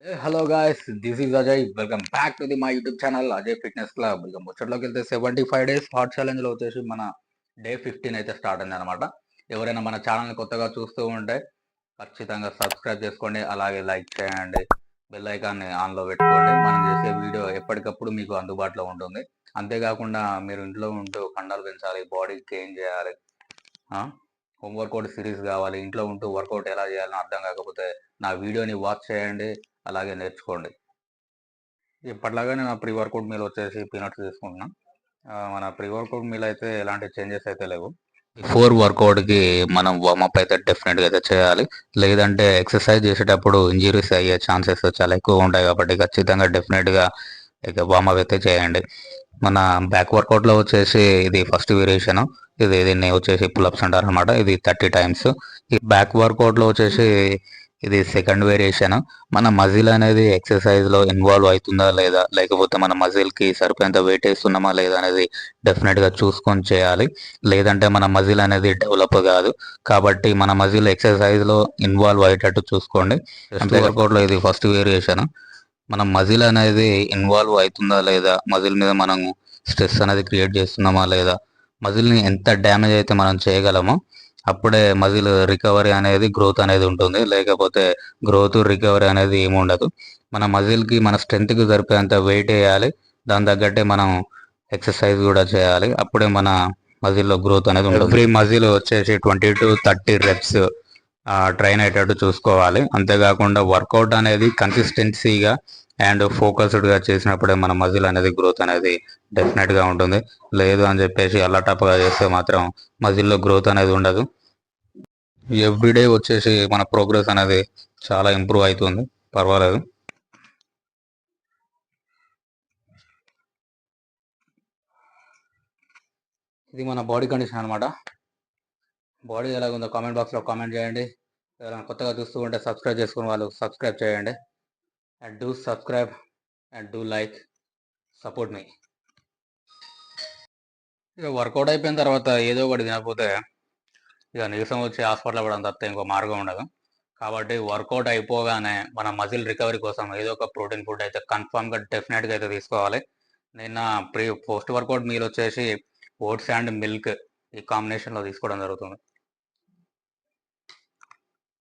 Hello guys, this is Ajay. Welcome back to my YouTube channel Ajay fitness club. ఇక ముచ్చట్లోకి వెళ్తే 75 days hot ఛాలెంజ్లో వచ్చేసి మన day 15 అయితే స్టార్ట్ అయింది అనమాట. ఎవరైనా మన ఛానల్ని కొత్తగా చూస్తూ ఉంటే ఖచ్చితంగా సబ్స్క్రైబ్ చేసుకోండి, అలాగే లైక్ చేయండి, బెల్ ఐకాన్ని ఆన్లో పెట్టుకోండి. మనం చేసే వీడియో ఎప్పటికప్పుడు మీకు అందుబాటులో ఉంటుంది. అంతేకాకుండా మీరు ఇంట్లో ఉంటూ కండలు పెంచాలి, బాడీ గెయిన్ చేయాలి, హోమ్ వర్కౌట్ సిరీస్ కావాలి, ఇంట్లో ఉంటూ వర్కౌట్ ఎలా చేయాలని అర్థం కాకపోతే నా వీడియోని వాచ్ చేయండి, అలాగే నేర్చుకోండి. ఇప్పటిలాగానే నా ప్రీ వర్కౌట్ మీల్ వచ్చేసి పీనట్స్ తీసుకుంటున్నాం. మన ప్రీ వర్కౌట్ మీల్ అయితే ఎలాంటి చేంజెస్ అయితే లేవు. బిఫోర్ వర్కౌట్కి మనం వార్మప్ అయితే డెఫినెట్గా అయితే చేయాలి. లేదంటే ఎక్సర్సైజ్ చేసేటప్పుడు ఇంజరీస్ అయ్యే ఛాన్సెస్ చాలా ఎక్కువ ఉంటాయి కాబట్టి ఖచ్చితంగా డెఫినెట్గా ఇక వార్మప్ అయితే చేయండి. మన బ్యాక్ వర్కౌట్లో వచ్చేసి ఇది ఫస్ట్ వేరియేషన్. దీన్ని వచ్చేసి పుల్అప్స్ అంటారు అనమాట. ఇది 30 టైమ్స్. ఈ బ్యాక్ వర్కౌట్లో వచ్చేసి ఇది సెకండ్ వేరియేషన్. మన మజిల్ అనేది ఎక్సర్సైజ్లో ఇన్వాల్వ్ అవుతుందా లేదా, లేకపోతే మన మజిల్కి సరిపోయేంత వెయిట్ వేస్తున్నామా లేదా అనేది డెఫినెట్గా చూసుకొని చేయాలి. లేదంటే మన మజిల్ అనేది డెవలప్ కాదు. కాబట్టి మన మజిల్ ఎక్సర్సైజ్లో ఇన్వాల్వ్ అయ్యేటట్టు చూసుకోండి. చెస్ట్ వర్కౌట్లో ఇది ఫస్ట్ వేరియేషన్. మనం మజిల్ అనేది ఇన్వాల్వ్ అవుతుందా లేదా, మజిల్ మీద మనం స్ట్రెస్ అనేది క్రియేట్ చేస్తున్నామా లేదా, మజిల్ని ఎంత డ్యామేజ్ అయితే మనం చేయగలమో అప్పుడే మజిల్ రికవరీ అనేది గ్రోత్ అనేది ఉంటుంది. లేకపోతే గ్రోత్ రికవరీ అనేది ఏమి ఉండదు. మన మజిల్కి మన స్ట్రెంత్కి సరిపోయేంత వెయిట్ వేయాలి, దాని తగ్గట్టే మనం ఎక్సర్సైజ్ కూడా చేయాలి. అప్పుడే మన మజిల్లో గ్రోత్ అనేది ఉంటుంది. ఎవ్రీ మజిల్ వచ్చేసి 20 to 30 రెప్స్ ట్రైన్ అయ్యేటట్టు చూసుకోవాలి. అంతేకాకుండా వర్కౌట్ అనేది కన్సిస్టెన్సీగా అండ్ ఫోకస్డ్గా చేసినప్పుడే మన మజిల్ అనేది గ్రోత్ అనేది డెఫినెట్గా ఉంటుంది. లేదు అని చెప్పేసి అల్లటప్పగా చేస్తే మాత్రం మజిల్లో గ్రోత్ అనేది ఉండదు. ఎవ్రీడే వచ్చేసి మన ప్రోగ్రెస్ అనేది చాలా ఇంప్రూవ్ అవుతుంది, పర్వాలేదు. ఇది మన బాడీ కండిషన్ అనమాట. బాడీ ఎలాగుందో కామెంట్ బాక్స్లో కామెంట్ చేయండి. ఎవరైనా కొత్తగా చూస్తూ ఉంటే సబ్స్క్రైబ్ చేసుకుని వాళ్ళు సబ్స్క్రైబ్ చేయండి. And do subscribe and do like, support me. ఇక వర్కౌట్ అయిపోయిన తర్వాత ఏదో ఒకటి తినకపోతే ఇక నీరసం వచ్చి హాస్పిటల్ పడడం తప్పితే ఇంకో మార్గం ఉండదు. కాబట్టి వర్కౌట్ అయిపోగానే మన మజిల్ రికవరీ కోసం ఏదో ఒక ప్రోటీన్ ఫుడ్ అయితే కన్ఫామ్గా డెఫినెట్గా అయితే తీసుకోవాలి. నిన్న పోస్ట్ వర్కౌట్ మీల్ వచ్చేసి ఓట్స్ అండ్ మిల్క్ ఈ కాంబినేషన్లో తీసుకోవడం జరుగుతుంది.